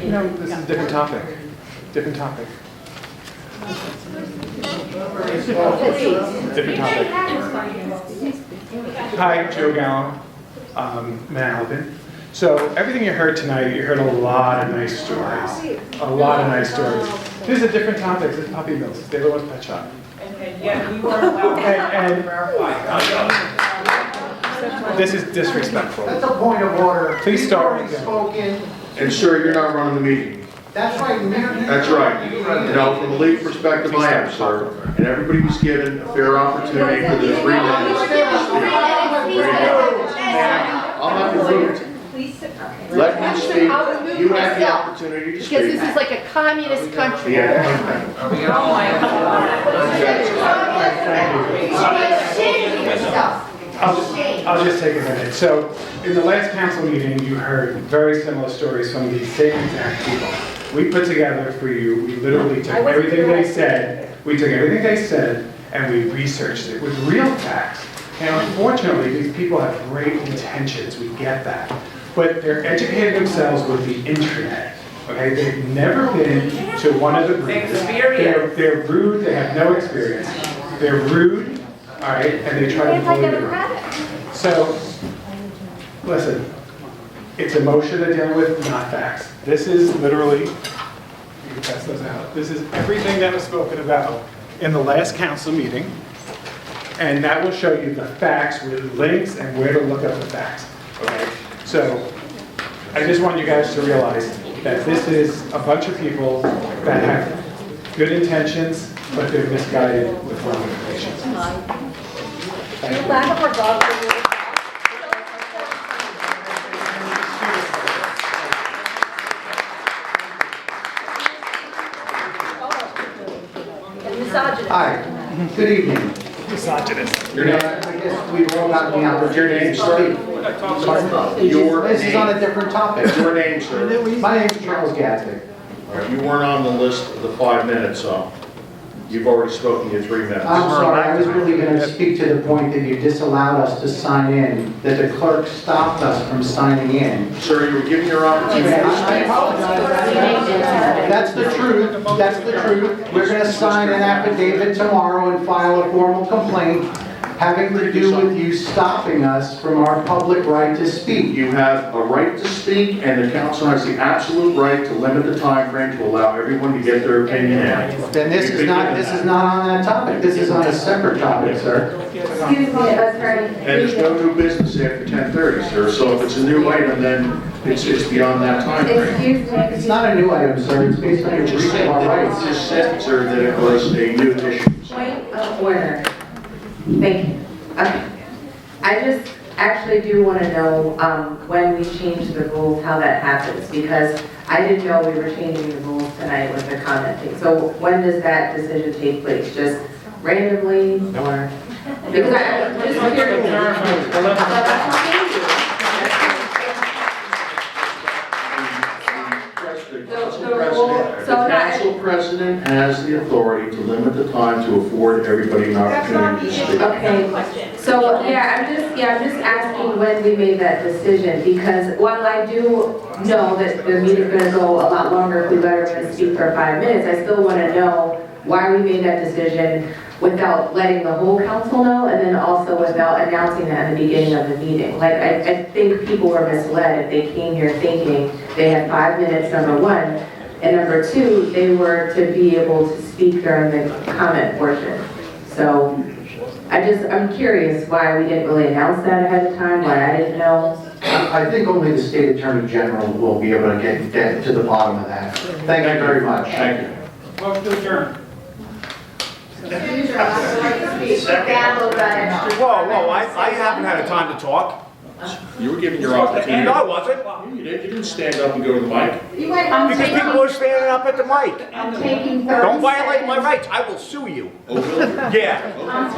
No, this is a different topic. Different topic. Different topic. Hi, Joe Gallo, Manalapan. So everything you heard tonight, you heard a lot of nice stories. A lot of nice stories. These are different topics. It's puppy mills. It's David West Pet Shop. And yet we weren't allowed to verify. This is disrespectful. That's a point of order. Please start You've again. already spoken. And sir, you're not running the meeting. That's right. That's right. You know, from a league perspective, I am, sir. And everybody was given a fair opportunity for the 3 minutes to speak. I'm not rude. Let me speak. You had the opportunity to Because speak. this is like a communist country. Yeah. I'll just take a minute. So, in the last council meeting, you heard very similar stories from these same exact people. We put together for you, we literally took everything they said, and we researched it with real facts. And unfortunately, these people have great intentions, we get that. But they're educating themselves with the internet. Okay, they've never been to one of the breeds. They're rude, they have no experience. They're rude, all right, and they try to bully you. So, listen, it's emotion they're dealing with, not facts. This is literally, you can pass those out. This is everything that was spoken about in the last council meeting, and that will show you the facts with links and where to look up the facts. Okay, so I just want you guys to realize that this is a bunch of people that have good intentions, but they're misguided with wrong information. Thank you. Hi, good evening. Misogynist. Your name? I guess we've all gotten the opportunity Your name, to sir? speak. Pardon? Your This is on a name. different topic. Your name, sir. My name is Charles Gatzke. All right, you weren't on the list of the 5 minutes, so you've already spoken your 3 minutes. I'm sorry, I was really going to speak to the point that you disallowed us to sign in, that the clerk stopped us from signing in. Sir, you were given your opportunity to I speak. apologize. That's the truth. That's the truth. We're going to sign an affidavit tomorrow and file a formal complaint having to do with you stopping us from our public right to speak. You have a right to speak, and the council has the absolute right to limit the time frame to allow everyone to get their opinion in. Then this is not on that topic. This is on a separate topic, sir. Excuse me, attorney. And there's no new business after 10:30, sir, so if it's a new item, then it's beyond that time frame. Excuse me. It's not a new item, sir. It's based on your breach of our It rights. just said, sir, that it was a new issue. Point of order. Thank you. Okay. I just actually do want to know when we change the rules, how that happens, because I didn't know we were changing the rules tonight with the commenting. So when does that decision take place? Just randomly or? Because I'm just curious. The council president has the authority to limit the time to afford everybody an opportunity to speak. Okay, so, I'm just asking when we made that decision, because while I do know that the meeting's gonna go a lot longer if we let everyone speak for 5 minutes, I still wanna know why we made that decision without letting the whole council know, and then also without announcing that at the beginning of the meeting. Like, I think people were misled if they came here thinking they had 5 minutes, number one, and number two, they were to be able to speak during the comment portion. So, I'm curious why we didn't really announce that ahead of time, why I didn't know. I think only the state attorney general will be able to get to the bottom of that. Thank you very much. Thank you. Motion to adjourn. Whoa, I haven't had a time to talk. You were given your opportunity. No, I wasn't. You didn't stand up and go to the mic. Because people were standing up at the mic. I'm taking 30 Don't violate my seconds. rights, I will sue you. Oh, will you? Yeah,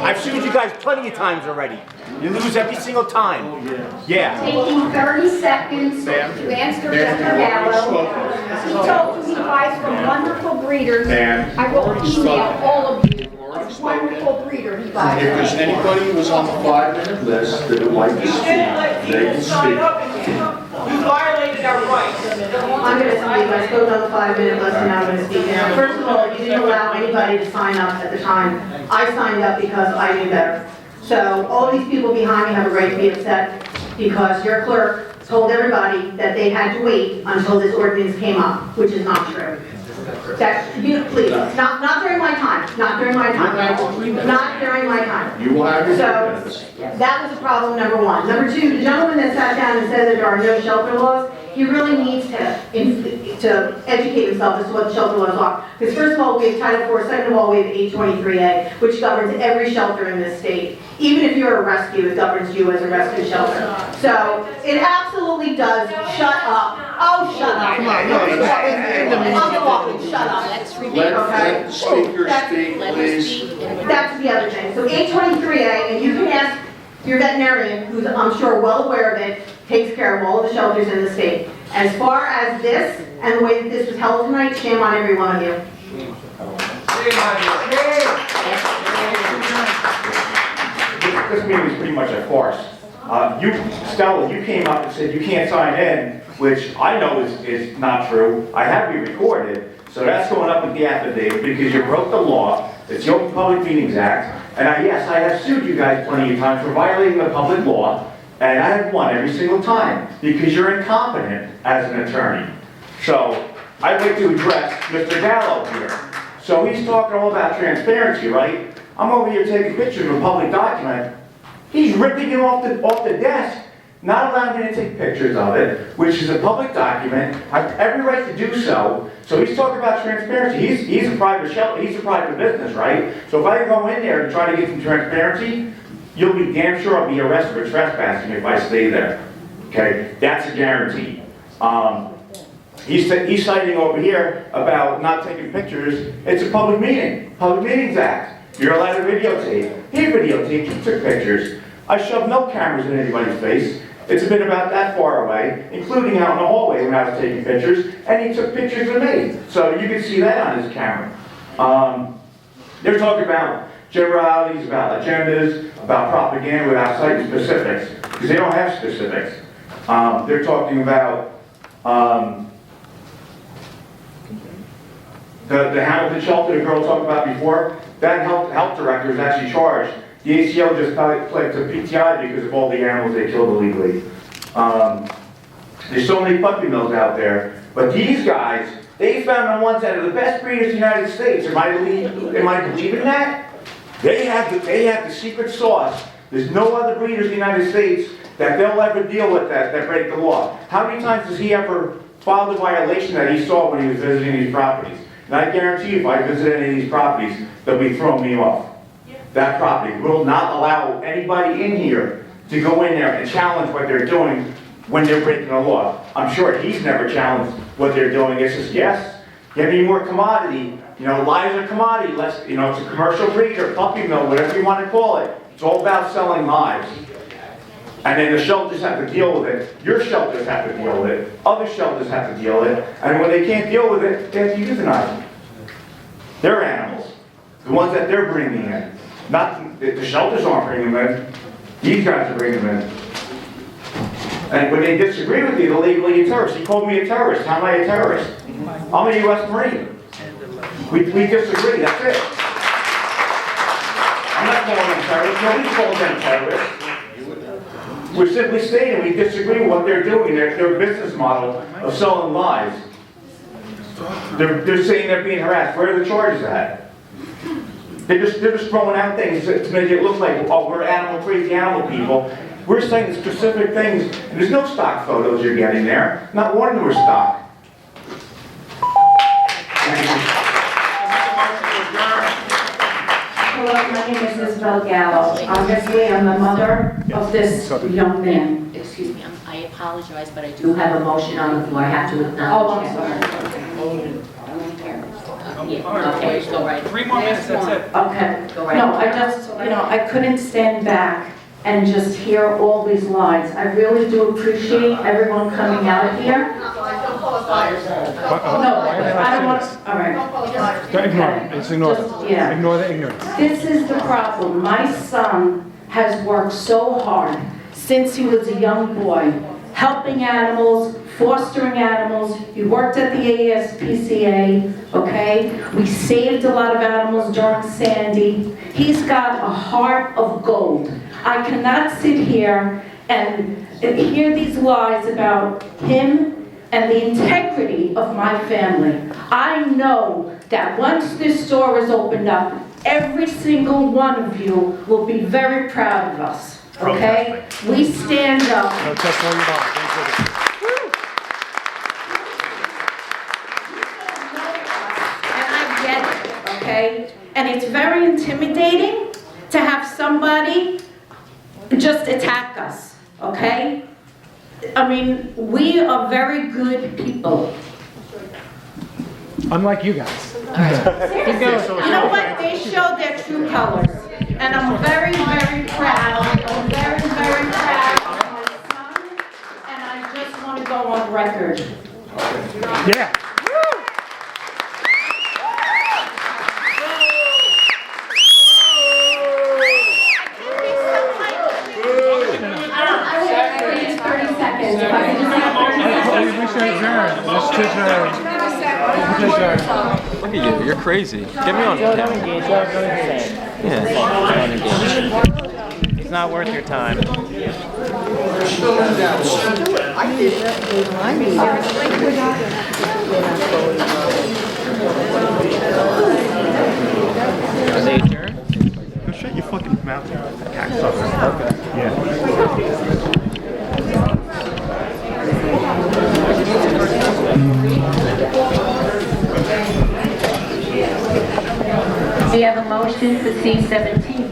I've sued you guys plenty of times already. You lose every single time. Yeah. Taking 30 seconds to answer Mr. Gallo. He told you he buys from wonderful breeders. Ma'am. I will email all of you. already A spoken. wonderful breeder he buys If there's from. anybody who's on the 5-minute list that would like to speak, they can speak. You violated our rights. I'm gonna speak, I spoke on the 5-minute list, and now I'm gonna speak now. First of all, you didn't allow anybody to sign up at the time. I signed up because I knew better. So all these people behind me have a right to be upset because your clerk told everybody that they had to wait until this ordinance came up, which is not true. That, please, not during my time, not during my time. Not during my time. You will have your So, minutes. that was a problem, number one. Number two, the gentleman that sat down and said that there are no shelter laws, he really needs to educate himself as to what shelter laws are. Because first of all, we have Title IV, second of all, we have 823A, which governs every shelter in this state. Even if you're a rescue, it governs you as a rescue shelter. So, it absolutely does. Shut up. Oh, shut up. Come on, I'm talking, shut up. Let's remain. Let speakers That's- speak, Let us please. speak. and- That's the other thing. So 823A, and you can ask your veterinarian, who's I'm sure well aware of it, takes care of all the shelters in the state. As far as this, and the way that this was held tonight, shame on every one of you. This meeting is pretty much a farce. Stella, you came up and said you can't sign in, which I know is not true. I have you recorded, so that's going up with the affidavit because you broke the law. It's the Open Public Meetings Act. And yes, I have sued you guys plenty of times for violating the public law, and I have won every single time because you're incompetent as an attorney. So I'd like to address Mr. Gallo here. So he's talking all about transparency, right? I'm over here taking pictures of a public document. He's ripping it off the desk, not allowing me to take pictures of it, which is a public document. I have every right to do so. So he's talking about transparency. He's a private shelter, he's a private business, right? So if I go in there and try to get some transparency, you'll be damn sure I'll be arrested for trespassing if I stay there. Okay, that's a guarantee. He's citing over here about not taking pictures. It's a public meeting, Public Meetings Act. You're allowed to videotape. He videotaped, he took pictures. I shoved no cameras in anybody's face. It's been about that far away, including out in the hallway when I was taking pictures, and he took pictures of me. So you can see that on his camera. They're talking about generalities, about agendas, about propaganda without citing specifics, because they don't have specifics. They're talking about the Hamilton shelter the girl talked about before. That health director is actually charged. The ACO just pled to PTI because of all the animals they killed illegally. There's so many puppy mills out there, but these guys, they found the ones that are the best breeders in the United States. Am I believing that? They have the secret sauce. There's no other breeders in the United States that they'll ever deal with that break the law. How many times does he ever file the violation that he saw when he was visiting these properties? And I guarantee you, if I visit any of these properties, they'll be throwing me off. That property will not allow anybody in here to go in there and challenge what they're doing when they're breaking the law. I'm sure he's never challenged what they're doing. It's just, yes, give me more commodity. You know, lives are commodity. It's a commercial breed or puppy mill, whatever you want to call it. It's all about selling lives. And then the shelters have to deal with it. Your shelters have to deal with it. Other shelters have to deal with it. And when they can't deal with it, they have to euthanize them. Their animals. The ones that they're bringing in. Not, the shelters aren't bringing them in. These guys are bringing them in. And when they disagree with you, they're legally a terrorist. He called me a terrorist. How am I a terrorist? I'm a U.S. Marine. We disagree, that's it. I'm not calling them terrorists. Nobody calls them terrorists. We're simply stating we disagree with what they're doing, their business model of selling lives. They're saying they're being harassed. Where are the charges at? They're just throwing out things to make it look like, oh, we're crazy animal people. We're saying specific things, and there's no stock photos you're getting there. Not one of them are stock. Hello, my name is Isabel Gallo. Obviously, I'm the mother of this young man. Excuse me, I apologize, but I You do have a motion on the floor, I have to Oh, acknowledge I'm it. sorry. Yeah, okay, go right. 3 more minutes, that's it. Okay. Go right. No, I couldn't stand back and just hear all these lies. I really do appreciate everyone coming out here. No, I don't want, all right. Don't ignore it. Just ignore Just- it. yeah. Ignore the ignorance. This is the problem. My son has worked so hard since he was a young boy helping animals, fostering animals. You worked at the ASPCA, okay? We saved a lot of animals during Sandy. He's got a heart of gold. I cannot sit here and hear these lies about him and the integrity of my family. I know that once this store is opened up, every single one of you will be very proud of us, okay? We stand up. Protest all you want. And I get it, okay? And it's very intimidating to have somebody just attack us, okay? I mean, we are very good people. Unlike you guys. You know what? They show their true colors. And I'm very, very proud. I'm very, very proud of my son. And I just want to go on record. Yeah. It's 30 seconds. If I could just have 30 seconds. We should adjourn. Let's adjourn. Look at you, you're crazy. Get me on camera. Yeah. It's not worth your time. Are they adjourned? Go shut your fucking mouth. Okay. Yeah. We have a motion for C-17.